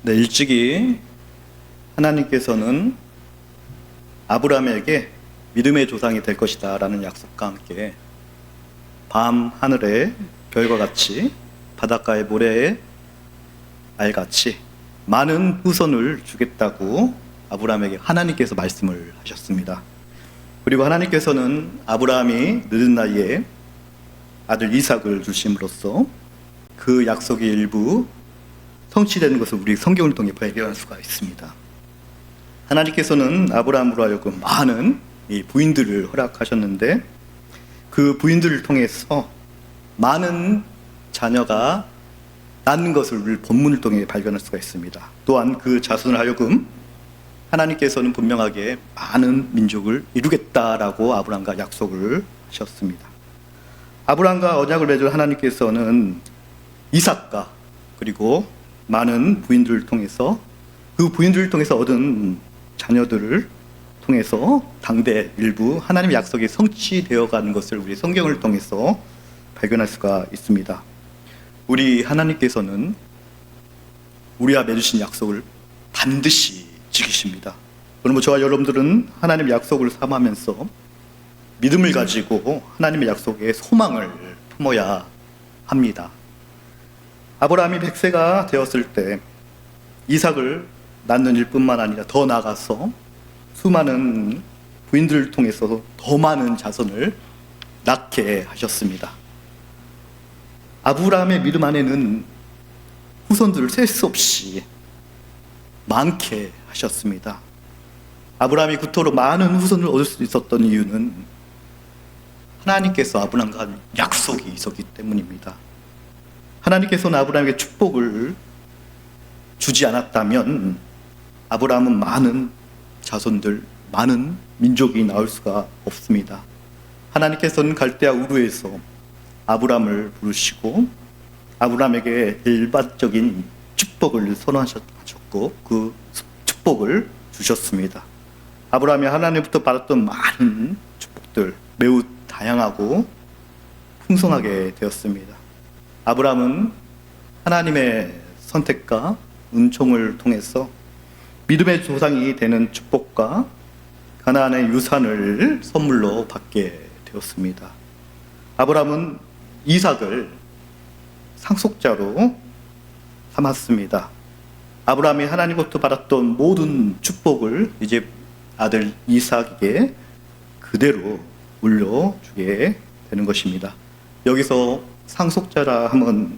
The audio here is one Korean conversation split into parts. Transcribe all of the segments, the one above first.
네, 일찍이 하나님께서는 아브라함에게 믿음의 조상이 될 것이다 라는 약속과 함께 밤 하늘의 별과 같이 바닷가의 모래의 알같이 많은 후손을 주겠다고 아브라함에게 하나님께서 말씀을 하셨습니다. 그리고 하나님께서는 아브라함이 늦은 나이에 아들 이삭을 주심으로써 그 약속의 일부 성취되는 것을 우리 성경을 통해 발견할 수가 있습니다. 하나님께서는 아브라함으로 하여금 많은 부인들을 허락하셨는데 그 부인들을 통해서 많은 자녀가 낳는 것을 우리 본문을 통해 발견할 수가 있습니다. 또한 그 자손을 하여금 하나님께서는 분명하게 많은 민족을 이루겠다라고 아브라함과 약속을 하셨습니다. 아브라함과 언약을 맺은 하나님께서는 이삭과 그리고 많은 부인들을 통해서 그 부인들을 통해서 얻은 자녀들을 통해서 당대 일부 하나님의 약속이 성취되어 가는 것을 우리 성경을 통해서 발견할 수가 있습니다. 우리 하나님께서는 우리와 맺으신 약속을 반드시 지키십니다. 그러므로 저와 여러분들은 하나님의 약속을 삼으면서 믿음을 가지고 하나님의 약속에 소망을 품어야 합니다. 아브라함이 100세가 되었을 때 이삭을 낳는 일뿐만 아니라 더 나아가서 수많은 부인들을 통해서 더 많은 자손을 낳게 하셨습니다. 아브라함의 믿음 안에는 후손들을 셀 수 없이 많게 하셨습니다. 아브라함이 그토록 많은 후손을 얻을 수 있었던 이유는 하나님께서 아브라함과 약속이 있었기 때문입니다. 하나님께서는 아브라함에게 축복을 주지 않았다면 아브라함은 많은 자손들, 많은 민족이 나올 수가 없습니다. 하나님께서는 갈대아 우르에서 아브라함을 부르시고 아브라함에게 일반적인 축복을 선언하셨고 그 축복을 주셨습니다. 아브라함이 하나님부터 받았던 많은 축복들 매우 다양하고 풍성하게 되었습니다. 아브라함은 하나님의 선택과 은총을 통해서 믿음의 조상이 되는 축복과 가나안의 유산을 선물로 받게 되었습니다. 아브라함은 이삭을 상속자로 삼았습니다. 아브라함이 하나님부터 받았던 모든 축복을 이제 아들 이삭에게 그대로 물려주게 되는 것입니다. 여기서 상속자라 하면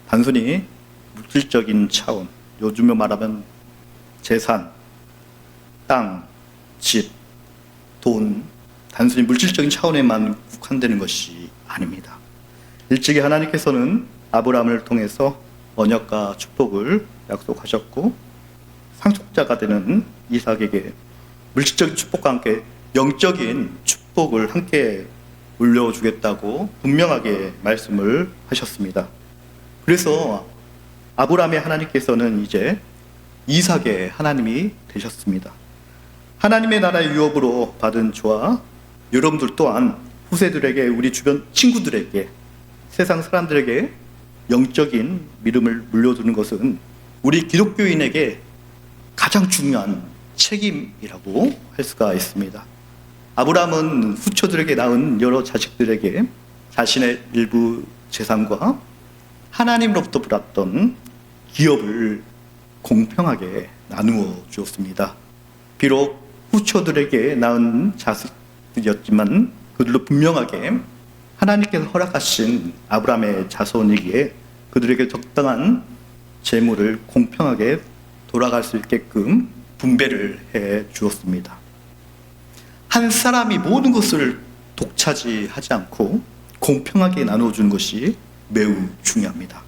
단순히 물질적인 차원, 요즘에 말하면 재산, 땅, 집, 돈, 단순히 물질적인 차원에만 국한되는 것이 아닙니다. 일찍이 하나님께서는 아브라함을 통해서 언약과 축복을 약속하셨고 상속자가 되는 이삭에게 물질적인 축복과 함께 영적인 축복을 함께 물려주겠다고 분명하게 말씀을 하셨습니다. 그래서 아브라함의 하나님께서는 이제 이삭의 하나님이 되셨습니다. 하나님의 나라의 유업으로 받은 저와 여러분들 또한 후세들에게, 우리 주변 친구들에게, 세상 사람들에게 영적인 믿음을 물려주는 것은 우리 기독교인에게 가장 중요한 책임이라고 할 수가 있습니다. 아브라함은 후처들에게 낳은 여러 자식들에게 자신의 일부 재산과 하나님으로부터 받았던 기업을 공평하게 나누어 주었습니다. 비록 후처들에게 낳은 자식들이었지만 그들도 분명하게 하나님께서 허락하신 아브라함의 자손이기에 그들에게 적당한 재물을 공평하게 돌아갈 수 있게끔 분배를 해 주었습니다. 한 사람이 모든 것을 독차지하지 않고 공평하게 나누어주는 것이 매우 중요합니다.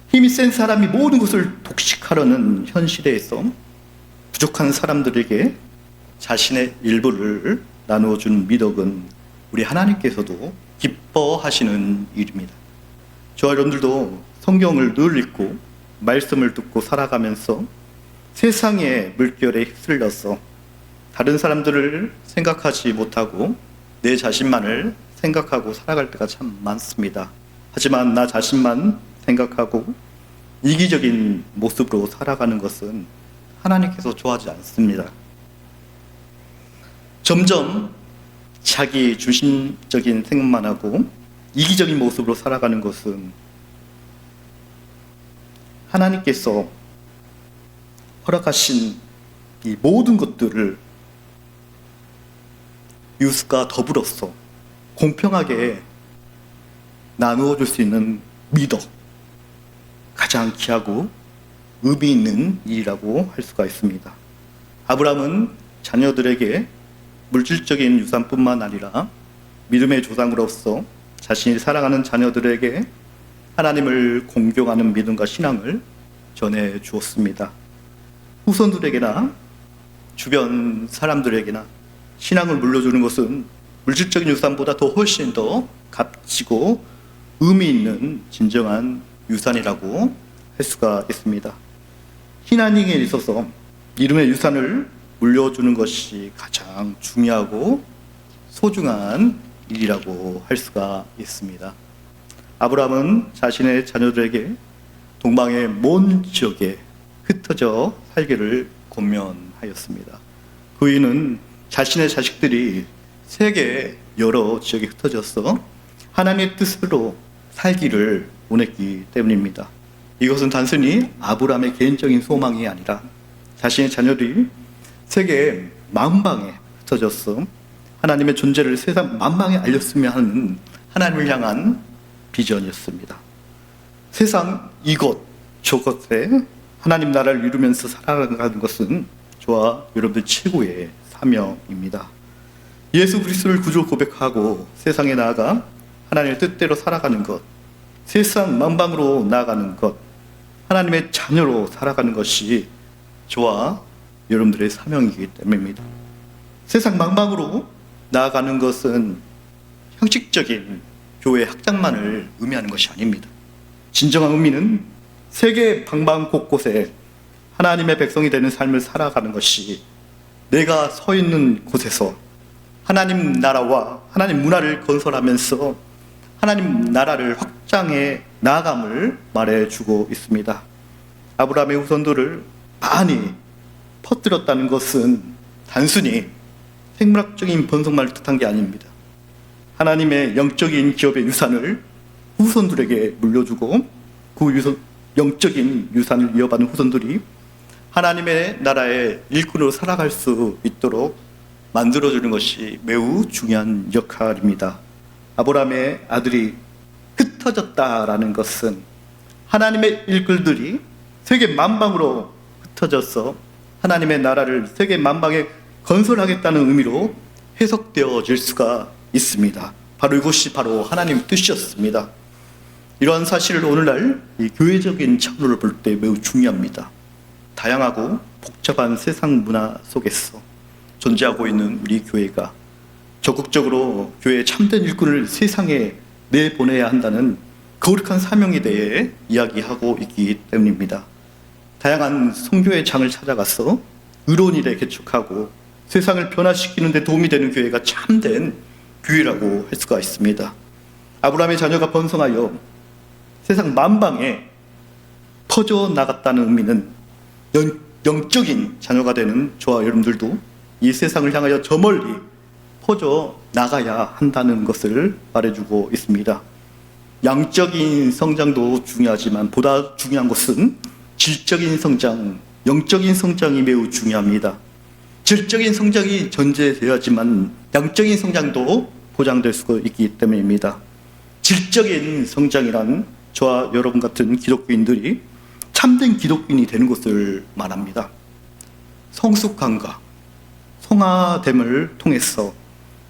힘이 센 사람이 모든 것을 독식하려는 현 시대에서 부족한 사람들에게 자신의 일부를 나누어주는 미덕은 우리 하나님께서도 기뻐하시는 일입니다. 저와 여러분들도 성경을 늘 읽고 말씀을 듣고 살아가면서 세상의 물결에 휩쓸려서 다른 사람들을 생각하지 못하고 내 자신만을 생각하고 살아갈 때가 참 많습니다. 하지만 나 자신만 생각하고 이기적인 모습으로 살아가는 것은 하나님께서 좋아하지 않습니다. 점점 자기 중심적인 생각만 하고 이기적인 모습으로 살아가는 것은 하나님께서 허락하신 이 모든 것들을 이웃과 더불어서 공평하게 나누어 줄 수 있는 미덕, 가장 귀하고 의미 있는 일이라고 할 수가 있습니다. 아브라함은 자녀들에게 물질적인 유산뿐만 아니라 믿음의 조상으로서 자신이 사랑하는 자녀들에게 하나님을 공경하는 믿음과 신앙을 전해 주었습니다. 후손들에게나 주변 사람들에게나 신앙을 물려주는 것은 물질적인 유산보다 더 훨씬 더 값지고 의미 있는 진정한 유산이라고 할 수가 있습니다. 신앙에 있어서 믿음의 유산을 물려주는 것이 가장 중요하고 소중한 일이라고 할 수가 있습니다. 아브라함은 자신의 자녀들에게 동방의 먼 지역에 흩어져 살기를 권면하였습니다. 그 이유는 자신의 자식들이 세계 여러 지역에 흩어져서 하나님의 뜻으로 살기를 원했기 때문입니다. 이것은 단순히 아브라함의 개인적인 소망이 아니라 자신의 자녀들이 세계 만방에 흩어져서 하나님의 존재를 세상 만방에 알렸으면 하는 하나님을 향한 비전이었습니다. 세상 이곳 저곳에 하나님 나라를 이루면서 살아가는 것은 저와 여러분들 최고의 사명입니다. 예수 그리스도를 구주로 고백하고 세상에 나아가 하나님의 뜻대로 살아가는 것, 세상 만방으로 나아가는 것, 하나님의 자녀로 살아가는 것이 저와 여러분들의 사명이기 때문입니다. 세상 만방으로 나아가는 것은 형식적인 교회 학장만을 의미하는 것이 아닙니다. 진정한 의미는 세계 방방 곳곳에 하나님의 백성이 되는 삶을 살아가는 것이 내가 서 있는 곳에서 하나님 나라와 하나님 문화를 건설하면서 하나님 나라를 확장해 나아감을 말해주고 있습니다. 아브라함의 후손들을 많이 퍼뜨렸다는 것은 단순히 생물학적인 번성만을 뜻한 게 아닙니다. 하나님의 영적인 기업의 유산을 후손들에게 물려주고 그 영적인 유산을 이어받은 후손들이 하나님의 나라의 일꾼으로 살아갈 수 있도록 만들어주는 것이 매우 중요한 역할입니다. 아브라함의 아들이 흩어졌다라는 것은 하나님의 일꾼들이 세계 만방으로 흩어져서 하나님의 나라를 세계 만방에 건설하겠다는 의미로 해석되어질 수가 있습니다. 바로 이것이 바로 하나님의 뜻이었습니다. 이러한 사실을 오늘날 이 교회적인 차원으로 볼 때 매우 중요합니다. 다양하고 복잡한 세상 문화 속에서 존재하고 있는 우리 교회가 적극적으로 교회의 참된 일꾼을 세상에 내보내야 한다는 거룩한 사명에 대해 이야기하고 있기 때문입니다. 다양한 선교의 장을 찾아가서 의로운 일에 개척하고 세상을 변화시키는 데 도움이 되는 교회가 참된 교회라고 할 수가 있습니다. 아브라함의 자녀가 번성하여 세상 만방에 퍼져나갔다는 의미는 영적인 자녀가 되는 저와 여러분들도 이 세상을 향하여 저 멀리 퍼져나가야 한다는 것을 말해주고 있습니다. 양적인 성장도 중요하지만 보다 중요한 것은 질적인 성장, 영적인 성장이 매우 중요합니다. 질적인 성장이 전제되어야지만 양적인 성장도 보장될 수가 있기 때문입니다. 질적인 성장이란 저와 여러분 같은 기독교인들이 참된 기독교인이 되는 것을 말합니다. 성숙함과 성화됨을 통해서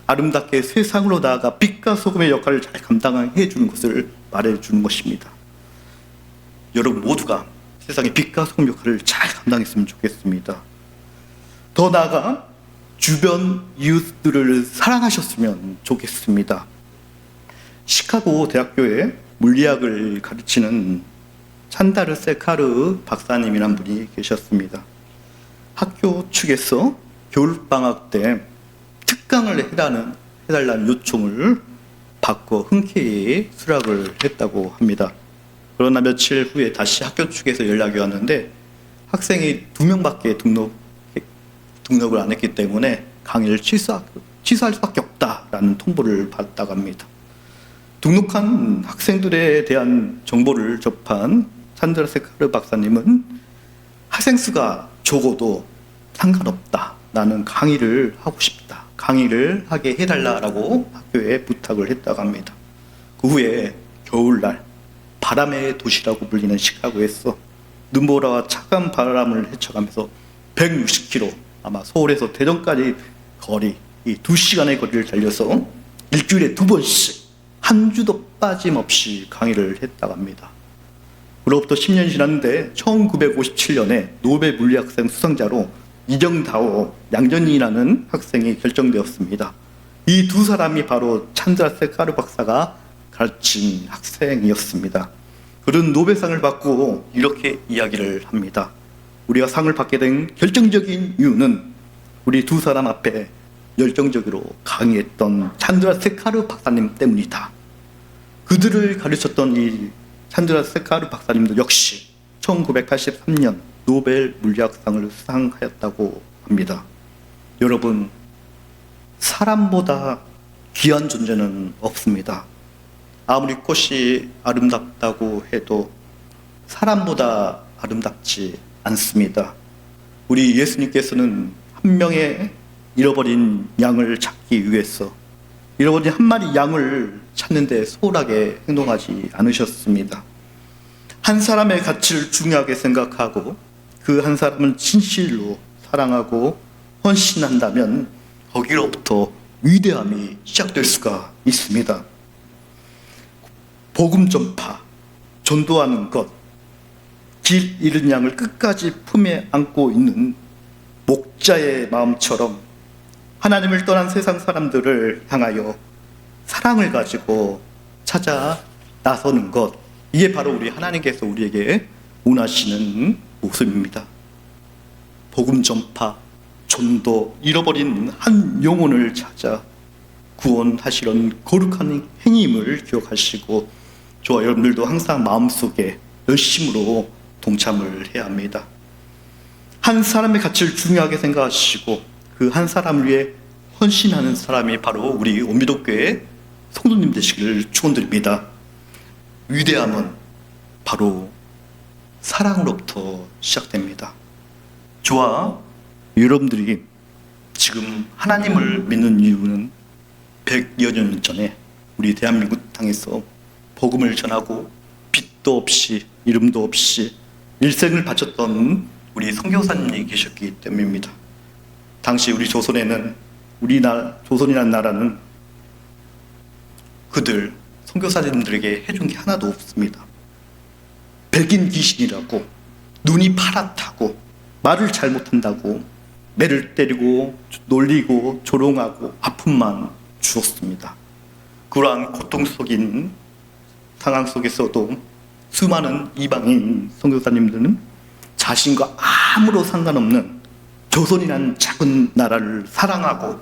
아름답게 세상으로 나아가 빛과 소금의 역할을 잘 감당해 주는 것을 말해주는 것입니다. 여러분 모두가 세상의 빛과 소금 역할을 잘 감당했으면 좋겠습니다. 더 나아가 주변 이웃들을 사랑하셨으면 좋겠습니다. 시카고 대학교에 물리학을 가르치는 찬다르 세카르 박사님이란 분이 계셨습니다. 학교 측에서 겨울방학 때 특강을 해달라는 요청을 받고 흔쾌히 수락을 했다고 합니다. 그러나 며칠 후에 다시 학교 측에서 연락이 왔는데 학생이 2명밖에 등록을 안 했기 때문에 강의를 취소할 수밖에 없다라는 통보를 받았다고 합니다. 등록한 학생들에 대한 정보를 접한 산드라 세카르 박사님은 학생 수가 적어도 상관없다. 나는 강의를 하고 싶다. 강의를 하게 해달라라고 학교에 부탁을 했다고 합니다. 그 후에 겨울날 바람의 도시라고 불리는 시카고에서 눈보라와 차가운 바람을 헤쳐가면서 160km, 아마 서울에서 대전까지 거리, 이 2시간의 거리를 달려서 일주일에 2번씩 한 주도 빠짐없이 강의를 했다고 합니다. 그로부터 10년이 지났는데 1957년에 노벨 물리학상 수상자로 이정다오 양전이라는 학생이 결정되었습니다. 이 두 사람이 바로 찬드라 세카르 박사가 가르친 학생이었습니다. 그런 노벨상을 받고 이렇게 이야기를 합니다. 우리가 상을 받게 된 결정적인 이유는 우리 두 사람 앞에 열정적으로 강의했던 찬드라 세카르 박사님 때문이다. 그들을 가르쳤던 이 찬드라 세카르 박사님도 역시 1983년 노벨 물리학상을 수상하였다고 합니다. 여러분, 사람보다 귀한 존재는 없습니다. 아무리 꽃이 아름답다고 해도 사람보다 아름답지 않습니다. 우리 예수님께서는 한 명의 잃어버린 양을 찾기 위해서 잃어버린 한 마리 양을 찾는 데 소홀하게 행동하지 않으셨습니다. 한 사람의 가치를 중요하게 생각하고 그 한 사람을 진실로 사랑하고 헌신한다면 거기로부터 위대함이 시작될 수가 있습니다. 복음 전파, 전도하는 것, 길 잃은 양을 끝까지 품에 안고 있는 목자의 마음처럼 하나님을 떠난 세상 사람들을 향하여 사랑을 가지고 찾아 나서는 것, 이게 바로 우리 하나님께서 우리에게 원하시는 모습입니다. 복음 전파, 전도, 잃어버린 한 영혼을 찾아 구원하시는 거룩한 행임을 기억하시고 저와 여러분들도 항상 마음속에 열심으로 동참을 해야 합니다. 한 사람의 가치를 중요하게 생각하시고 그 한 사람을 위해 헌신하는 사람이 바로 우리 원미도교회 성도님 되시기를 축원드립니다. 위대함은 바로 사랑으로부터 시작됩니다. 저와 여러분들이 지금 하나님을 믿는 이유는 100여 년 전에 우리 대한민국 땅에서 복음을 전하고 빛도 없이 이름도 없이 일생을 바쳤던 우리 선교사님이 계셨기 때문입니다. 당시 우리 조선에는 조선이라는 나라는 그들 선교사님들에게 해준 게 하나도 없습니다. 백인 귀신이라고, 눈이 파랗다고, 말을 잘못한다고 매를 때리고 놀리고 조롱하고 아픔만 주었습니다. 그러한 고통 속인 상황 속에서도 수많은 이방인 선교사님들은 자신과 아무런 상관없는 조선이라는 작은 나라를 사랑하고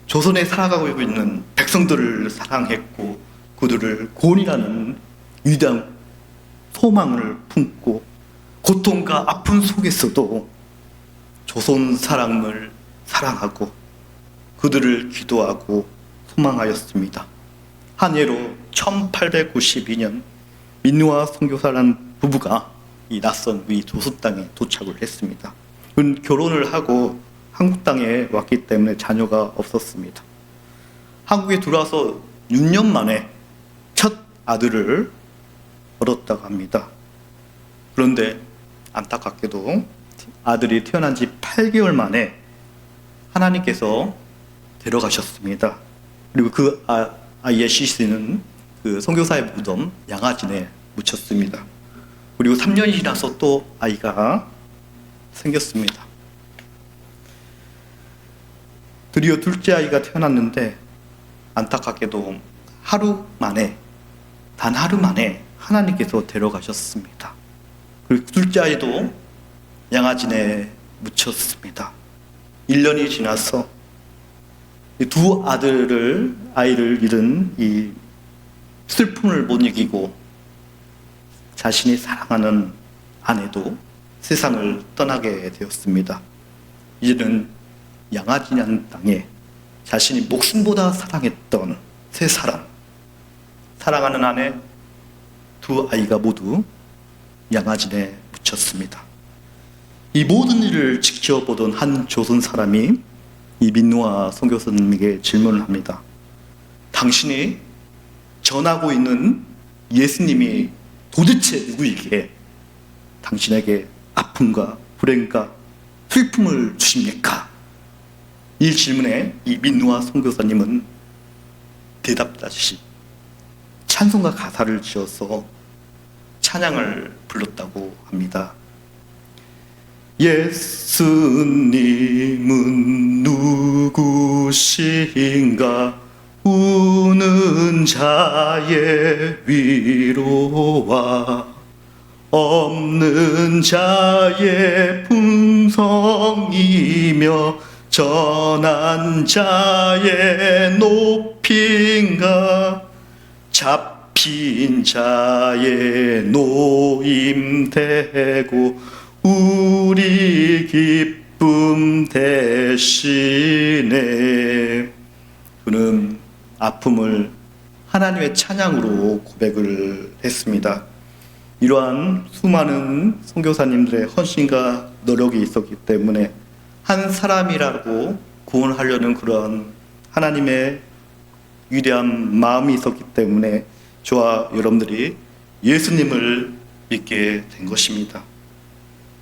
조선에 살아가고 있는 백성들을 사랑했고 그들을 구원이라는 위대한 소망을 품고 고통과 아픔 속에서도 조선 사람을 사랑하고 그들을 기도하고 소망하였습니다. 한 예로 1892년 민누아 선교사라는 부부가 이 낯선 위 조선 땅에 도착을 했습니다. 그는 결혼을 하고 한국 땅에 왔기 때문에 자녀가 없었습니다. 한국에 들어와서 6년 만에 첫 아들을 얻었다고 합니다. 그런데 안타깝게도 아들이 태어난 지 8개월 만에 하나님께서 데려가셨습니다. 그리고 그 아이의 시신은 그 선교사의 무덤 양화진에 묻혔습니다. 그리고 3년이 지나서 또 아이가 생겼습니다. 드디어 둘째 아이가 태어났는데 안타깝게도 단 하루 만에 하나님께서 데려가셨습니다. 그리고 둘째 아이도 양화진에 묻혔습니다. 1년이 지나서 두 아이를 잃은 이 슬픔을 못 이기고 자신이 사랑하는 아내도 세상을 떠나게 되었습니다. 이제는 양아지냐는 땅에 자신이 목숨보다 사랑했던 세 사람, 사랑하는 아내, 두 아이가 모두 양아진에 묻혔습니다. 이 모든 일을 지켜보던 한 조선 사람이 이 민노아 선교사님에게 질문을 합니다. 당신이 전하고 있는 예수님이 도대체 누구에게 당신에게 아픔과 불행과 슬픔을 주십니까? 이 질문에 이 민노아 선교사님은 대답하듯이 찬송가 가사를 지어서 찬양을 불렀다고 합니다. 예수님은 누구신가? 우는 자의 위로와 없는 자의 풍성이며 전한 자의 높임과 잡힌 자의 노임되고 우리 기쁨 대신에 그는 아픔을 하나님의 찬양으로 고백을 했습니다. 이러한 수많은 선교사님들의 헌신과 노력이 있었기 때문에 한 사람이라고 구원하려는 그런 하나님의 위대한 마음이 있었기 때문에 저와 여러분들이 예수님을 믿게 된 것입니다.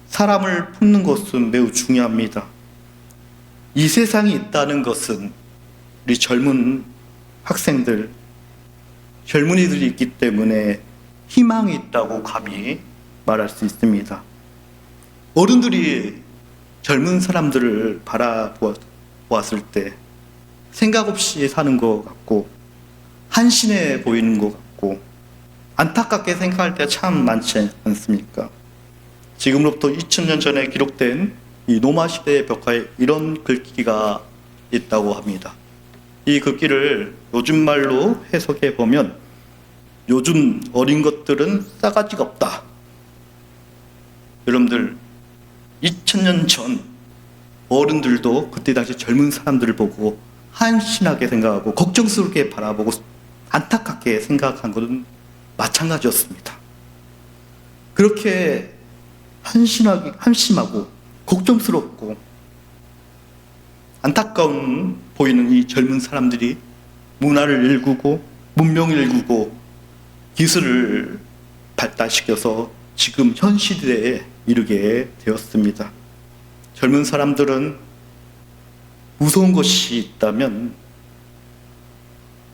사람을 품는 것은 매우 중요합니다. 이 세상이 있다는 것은 우리 젊은 학생들, 젊은이들이 있기 때문에 희망이 있다고 감히 말할 수 있습니다. 어른들이 젊은 사람들을 바라보았을 때 생각 없이 사는 것 같고 한심해 보이는 것 같고 안타깝게 생각할 때가 참 많지 않습니까? 지금으로부터 2000년 전에 기록된 이 노마 시대의 벽화에 이런 글귀가 있다고 합니다. 이 글귀를 요즘 말로 해석해 보면 요즘 어린 것들은 싸가지가 없다. 여러분들 2000년 전 어른들도 그때 당시 젊은 사람들을 보고 한심하게 생각하고 걱정스럽게 바라보고 안타깝게 생각한 것은 마찬가지였습니다. 그렇게 한심하고 걱정스럽고 안타까운 보이는 이 젊은 사람들이 문화를 일구고 문명을 일구고 기술을 발달시켜서 지금 현 시대에 이르게 되었습니다. 젊은 사람들은 무서운 것이 있다면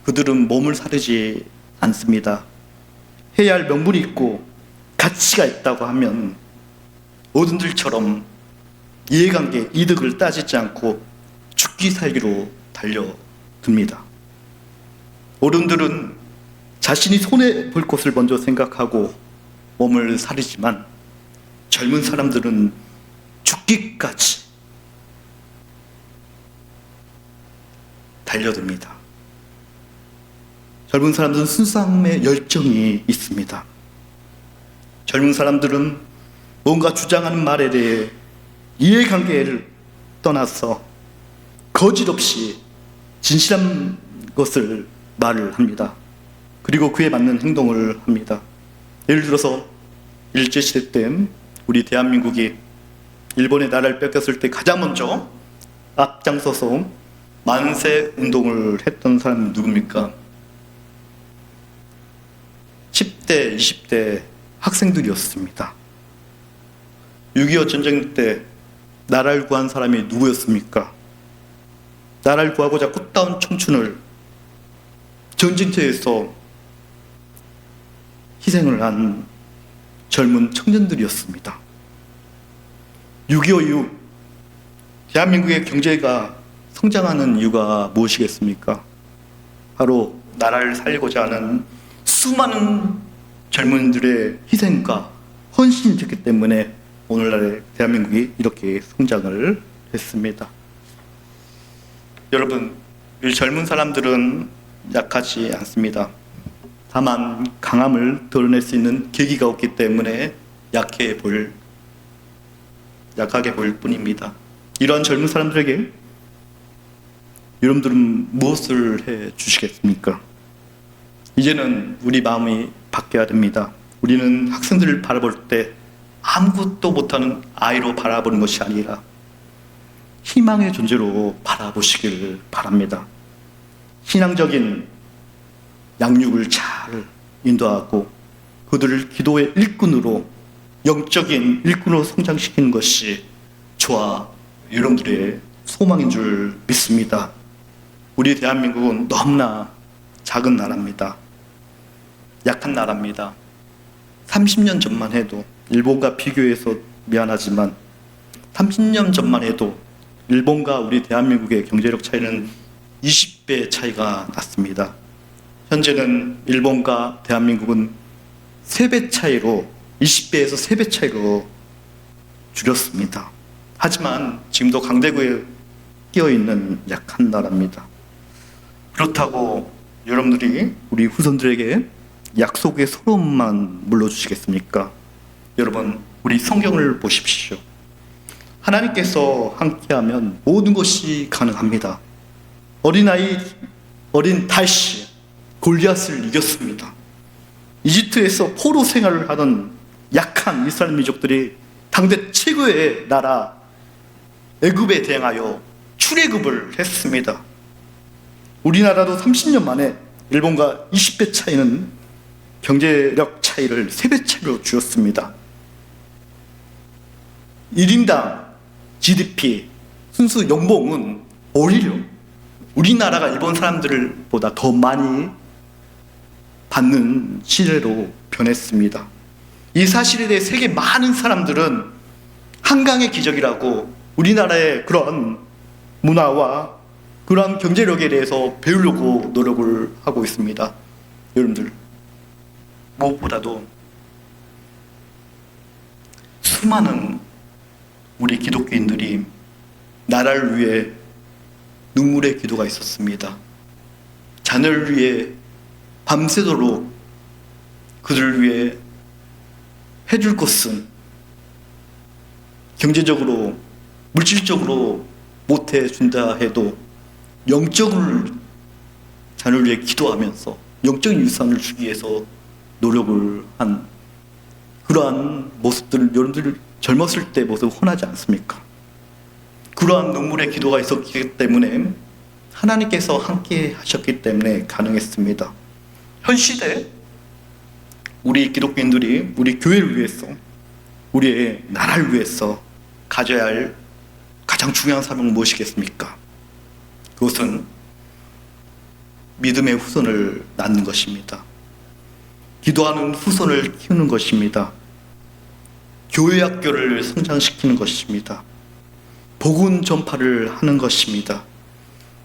그들은 몸을 사르지 않습니다. 해야 할 명분이 있고 가치가 있다고 하면 어른들처럼 이해관계, 이득을 따지지 않고 죽기 살기로 달려듭니다. 어른들은 자신이 손해볼 것을 먼저 생각하고 몸을 사르지만 젊은 사람들은 죽기까지 달려듭니다. 젊은 사람들은 순수함의 열정이 있습니다. 젊은 사람들은 뭔가 주장하는 말에 대해 이해관계를 떠나서 거짓 없이 진실한 것을 말을 합니다. 그리고 그에 맞는 행동을 합니다. 예를 들어서 일제시대 때 우리 대한민국이 일본의 나라를 뺏겼을 때 가장 먼저 앞장서서 만세 운동을 했던 사람은 누굽니까? 10대, 20대 학생들이었습니다. 6.25 전쟁 때 나라를 구한 사람이 누구였습니까? 나라를 구하고자 꽃다운 청춘을 전쟁터에서 희생을 한 젊은 청년들이었습니다. 6.25 이후 대한민국의 경제가 성장하는 이유가 무엇이겠습니까? 바로 나라를 살리고자 하는 수많은 젊은이들의 희생과 헌신이었기 때문에 오늘날의 대한민국이 이렇게 성장을 했습니다. 여러분, 이 젊은 사람들은 약하지 않습니다. 다만 강함을 드러낼 수 있는 계기가 없기 때문에 약하게 보일 뿐입니다. 이러한 젊은 사람들에게 여러분들은 무엇을 해 주시겠습니까? 이제는 우리 마음이 바뀌어야 됩니다. 우리는 학생들을 바라볼 때 아무것도 못하는 아이로 바라보는 것이 아니라 희망의 존재로 바라보시길 바랍니다. 신앙적인 양육을 잘 인도하고 그들을 기도의 일꾼으로, 영적인 일꾼으로 성장시키는 것이 저와 여러분들의 소망인 줄 믿습니다. 우리 대한민국은 너무나 작은 나라입니다. 약한 나라입니다. 30년 전만 해도, 일본과 비교해서 미안하지만 30년 전만 해도 일본과 우리 대한민국의 경제력 차이는 20배 차이가 났습니다. 현재는 일본과 대한민국은 3배 차이로, 20배에서 3배 차이로 줄였습니다. 하지만 지금도 강대국에 끼어있는 약한 나라입니다. 그렇다고 여러분들이 우리 후손들에게 약속의 서러움만 물려주시겠습니까? 여러분, 우리 성경을 보십시오. 하나님께서 함께하면 모든 것이 가능합니다. 어린 다시 골리앗을 이겼습니다. 이집트에서 포로 생활을 하던 약한 이스라엘 민족들이 당대 최고의 나라 애굽에 대항하여 출애굽을 했습니다. 우리나라도 30년 만에 일본과 20배 차이는 경제력 차이를 3배 차이로 줄였습니다. 1인당 GDP, 순수 연봉은 오히려 우리나라가 일본 사람들보다 더 많이 받는 시대로 변했습니다. 이 사실에 대해 세계 많은 사람들은 한강의 기적이라고 우리나라의 그런 문화와 그런 경제력에 대해서 배우려고 노력을 하고 있습니다. 여러분들, 무엇보다도 수많은 우리 기독교인들이 나라를 위해 눈물의 기도가 있었습니다. 자녀를 위해 밤새도록 그들을 위해 해줄 것은 경제적으로, 물질적으로 못해준다 해도 영적으로 자녀를 위해 기도하면서 영적인 유산을 주기 위해서 노력을 한 그러한 모습들을 여러분들 젊었을 때 모습 흔하지 않습니까? 그러한 눈물의 기도가 있었기 때문에 하나님께서 함께 하셨기 때문에 가능했습니다. 현 시대 우리 기독교인들이 우리 교회를 위해서, 우리의 나라를 위해서 가져야 할 가장 중요한 사명은 무엇이겠습니까? 그것은 믿음의 후손을 낳는 것입니다. 기도하는 후손을 키우는 것입니다. 교회 학교를 성장시키는 것입니다. 복음 전파를 하는 것입니다.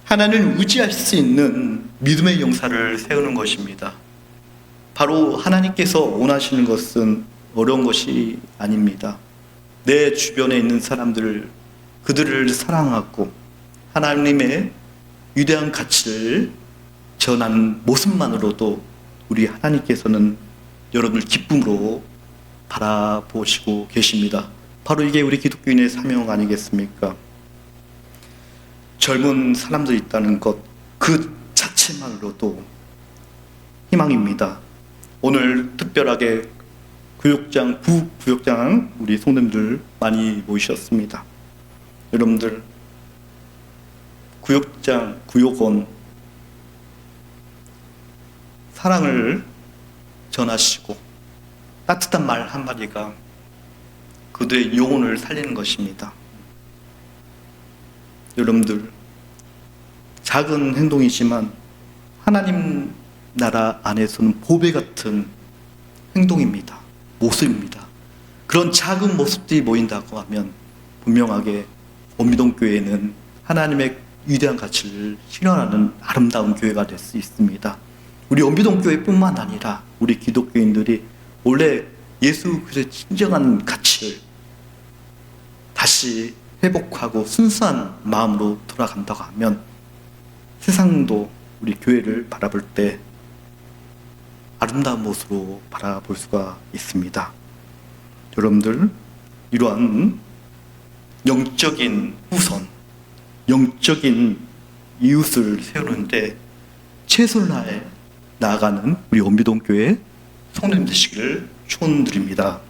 하나님을 의지할 수 있는 믿음의 영사를 세우는 것입니다. 바로 하나님께서 원하시는 것은 어려운 것이 아닙니다. 내 주변에 있는 사람들을, 그들을 사랑하고 하나님의 위대한 가치를 전하는 모습만으로도 우리 하나님께서는 여러분을 기쁨으로 바라보시고 계십니다. 바로 이게 우리 기독교인의 사명 아니겠습니까? 젊은 사람들이 있다는 것, 그 자체만으로도 희망입니다. 오늘 특별하게 구역장 우리 성도님들 많이 모이셨습니다. 여러분들 구역원 사랑을 전하시고 따뜻한 말 한마디가 그들의 영혼을 살리는 것입니다. 여러분들, 작은 행동이지만 하나님 나라 안에서는 보배 같은 행동입니다. 모습입니다. 그런 작은 모습들이 모인다고 하면 분명하게 원미동교회는 하나님의 위대한 가치를 실현하는 아름다운 교회가 될 수 있습니다. 우리 원미동교회뿐만 아니라 우리 기독교인들이 원래 예수 그리스도의 진정한 가치를 다시 회복하고 순수한 마음으로 돌아간다고 하면 세상도 우리 교회를 바라볼 때 아름다운 모습으로 바라볼 수가 있습니다. 여러분들, 이러한 영적인 후손, 영적인 이웃을 세우는데 최선을 다해 나아가는 우리 원미동교회 성도님 되시기를 축원드립니다.